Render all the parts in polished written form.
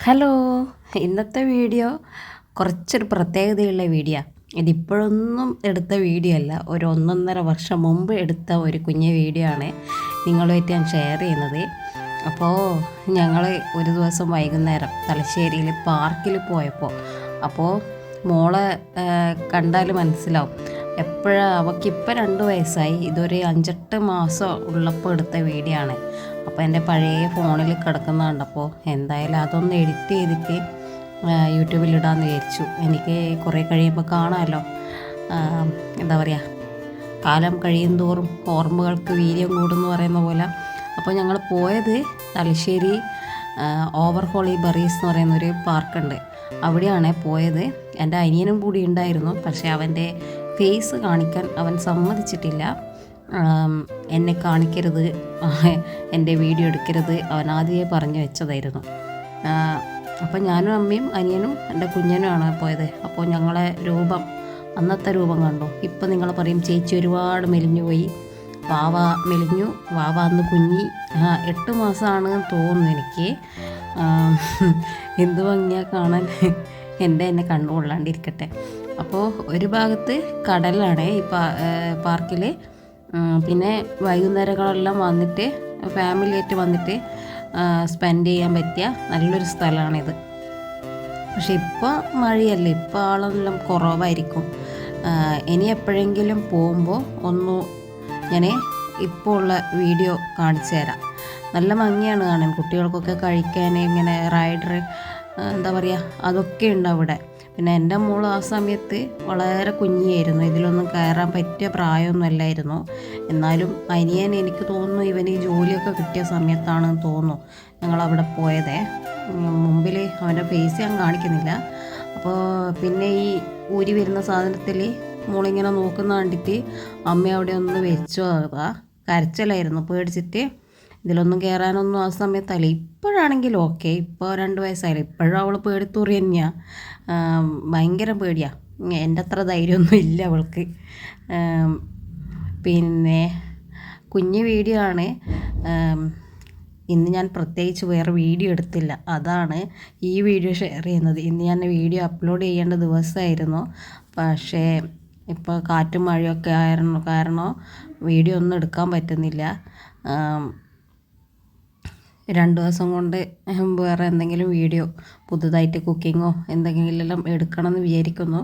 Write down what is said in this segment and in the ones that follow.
Hello, ഇന്നത്തെ video കുറച്ചൊരു പ്രത്യേകതയുള്ള വീഡിയോ. ഇതിപ്പോഴൊന്നും എടുത്ത വീഡിയോ അല്ല, ഒരു 1.5 വർഷം മുമ്പ് എടുത്ത ഒരു കുഞ്ഞു വീഡിയോ ആണ് നിങ്ങളുമായിട്ട് ഞാൻ ഷെയർ ചെയ്യുന്നത്. അപ്പോൾ ഞങ്ങൾ ഒരു ദിവസം വൈകുന്നേരം തലശ്ശേരിയിൽ പാർക്കിൽ പോയപ്പോൾ മോളെ കണ്ടാൽ മനസ്സിലാവും. അവൾക്കിപ്പോൾ 2 വയസ്സായി. ഇതൊരു 5-8 മാസം ഉള്ളപ്പോൾ എടുത്ത വീഡിയോ ആണ്. അപ്പോൾ എൻ്റെ പഴയ ഫോണിൽ കിടക്കുന്ന കണ്ടപ്പോൾ എന്തായാലും അതൊന്ന് എഡിറ്റ് ചെയ്തിട്ട് യൂട്യൂബിലിടാമെന്ന് വിചാരിച്ചു. എനിക്ക് കുറേ കഴിയുമ്പോൾ കാണാമല്ലോ. എന്താ പറയുക, കാലം കഴിയും തോറും ഓർമ്മകൾക്ക് വീര്യം കൂടുമെന്ന് പറയുന്ന പോലെ. അപ്പോൾ ഞങ്ങൾ പോയത് തലശ്ശേരി ഓവർഹോളി ബറീസ് എന്ന് പറയുന്നൊരു പാർക്കുണ്ട്, അവിടെയാണ് പോയത്. എൻ്റെ അനിയനും കൂടി ഉണ്ടായിരുന്നു, പക്ഷേ അവൻ്റെ ഫേസ് കാണിക്കാൻ അവൻ സമ്മതിച്ചിട്ടില്ല. എന്നെ കാണിക്കരുത്, എൻ്റെ വീഡിയോ എടുക്കരുത്, അവൻ ആദ്യമേ പറഞ്ഞു വെച്ചതായിരുന്നു. അപ്പോൾ ഞാനും അമ്മയും അനിയനും എൻ്റെ കുഞ്ഞനുമാണ് പോയത്. അപ്പോൾ ഞങ്ങളെ അന്നത്തെ രൂപം കണ്ടു. ഇപ്പം നിങ്ങൾ പറയും ചേച്ചി ഒരുപാട് മെലിഞ്ഞു പോയി, വാവ മെലിഞ്ഞു, വാവ അന്ന് കുഞ്ഞി 8 മാസമാണെന്ന് തോന്നുന്നു എനിക്ക്. എന്ത് ഭംഗിയാ കാണാൻ, എന്നെ കണ്ടുകൊള്ളാണ്ടിരിക്കട്ടെ. അപ്പോൾ ഒരു ഭാഗത്ത് കടലാണ് ഈ പാർക്കിൽ. പിന്നെ വൈകുന്നേരങ്ങളെല്ലാം വന്നിട്ട് ഫാമിലിയായിട്ട് വന്നിട്ട് സ്പെൻഡ് ചെയ്യാൻ പറ്റിയ നല്ലൊരു സ്ഥലമാണിത്. പക്ഷെ ഇപ്പോൾ മഴയല്ലേ, ഇപ്പോൾ ആളെല്ലാം കുറവായിരിക്കും. ഇനി എപ്പോഴെങ്കിലും പോകുമ്പോൾ ഞാൻ ഇപ്പോൾ ഉള്ള വീഡിയോ കാണിച്ചു തരാം. നല്ല ഭംഗിയാണ് കാണാൻ, കുട്ടികൾക്കൊക്കെ കഴിക്കാൻ ഇങ്ങനെ റൈഡർ എന്താ പറയുക, അതൊക്കെ ഉണ്ട് അവിടെ. പിന്നെ എൻ്റെ മോൾ ആ സമയത്ത് വളരെ കുഞ്ഞിയായിരുന്നു, ഇതിലൊന്നും കയറാൻ പറ്റിയ പ്രായമൊന്നും അല്ലായിരുന്നു. എന്നാലും അനിയൻ എനിക്ക് തോന്നുന്നു ഇവന് ഈ ജോലിയൊക്കെ കിട്ടിയ സമയത്താണെന്ന് തോന്നുന്നു ഞങ്ങളവിടെ പോയത്. മുമ്പിൽ അവൻ്റെ ഫേസ് ഞാൻ കാണിക്കുന്നില്ല. അപ്പോൾ പിന്നെ ഈ ഊരി വരുന്ന സാധനത്തിൽ മോളിങ്ങനെ നോക്കുന്ന കണ്ടിട്ട് അമ്മ അവിടെ ഒന്ന് വെച്ചു. കരച്ചിലായിരുന്നു പേടിച്ചിട്ട്. ഇതിലൊന്നും കയറാനൊന്നും ആ സമയത്തല്ല. ഇപ്പോഴാണെങ്കിലും ഓക്കെ, ഇപ്പോൾ 2 വയസ്സായില്ല, ഇപ്പോഴും അവൾ പേടിത്തൂറി തന്നെയാണ്. ഭയങ്കര പേടിയാണ്. എൻ്റെ അത്ര ധൈര്യമൊന്നും ഇല്ല അവൾക്ക്. പിന്നെ കുഞ്ഞു വീഡിയോ ആണ്. ഇന്ന് ഞാൻ പ്രത്യേകിച്ച് വേറെ വീഡിയോ എടുത്തില്ല, അതാണ് ഈ വീഡിയോ ഷെയർ ചെയ്യുന്നത്. ഇന്ന് ഞാൻ വീഡിയോ അപ്ലോഡ് ചെയ്യേണ്ട ദിവസമായിരുന്നു, പക്ഷേ ഇപ്പോൾ കാറ്റും മഴയൊക്കെ കാരണം വീഡിയോ ഒന്നും എടുക്കാൻ പറ്റുന്നില്ല. 2 ദിവസം കൊണ്ട് വേറെ എന്തെങ്കിലും വീഡിയോ പുതുതായിട്ട് കുക്കിങ്ങോ എന്തെങ്കിലും എടുക്കണം എന്ന് വിചാരിക്കുന്നു.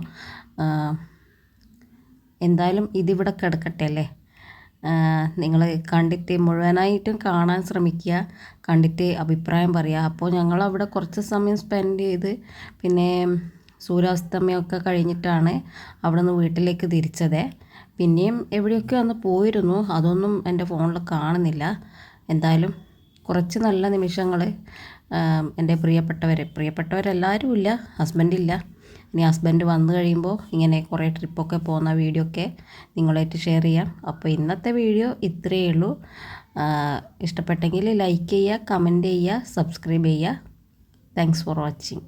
എന്തായാലും ഇതിവിടെ കിടക്കട്ടെ അല്ലേ. നിങ്ങൾ കണ്ടിട്ട് മുഴുവനായിട്ടും കാണാൻ ശ്രമിക്കുക, കണ്ടിട്ട് അഭിപ്രായം പറയുക. അപ്പോൾ ഞങ്ങളവിടെ കുറച്ച് സമയം സ്പെൻഡ് ചെയ്ത് പിന്നെ സൂര്യാസ്തമയമൊക്കെ കഴിഞ്ഞിട്ടാണ് അവിടെ നിന്ന് വീട്ടിലേക്ക് തിരിച്ചത്. പിന്നെയും എവിടെയൊക്കെ ഒന്ന് പോയിരുന്നു, അതൊന്നും എൻ്റെ ഫോണിൽ കാണുന്നില്ല. എന്തായാലും കുറച്ച് നല്ല നിമിഷങ്ങൾ എൻ്റെ പ്രിയപ്പെട്ടവരെല്ലാവരും ഇല്ല, ഹസ്ബൻഡില്ല. ഇനി ഹസ്ബൻഡ് വന്നു കഴിയുമ്പോൾ ഇങ്ങനെ കുറേ ട്രിപ്പൊക്കെ പോകുന്ന വീഡിയോ ഒക്കെ നിങ്ങളായിട്ട് ഷെയർ ചെയ്യാം. അപ്പോൾ ഇന്നത്തെ വീഡിയോ ഇത്രയേ ഉള്ളൂ. ഇഷ്ടപ്പെട്ടെങ്കിൽ ലൈക്ക് ചെയ്യുക, കമൻറ്റ് ചെയ്യുക, സബ്സ്ക്രൈബ് ചെയ്യുക. Thanks for watching.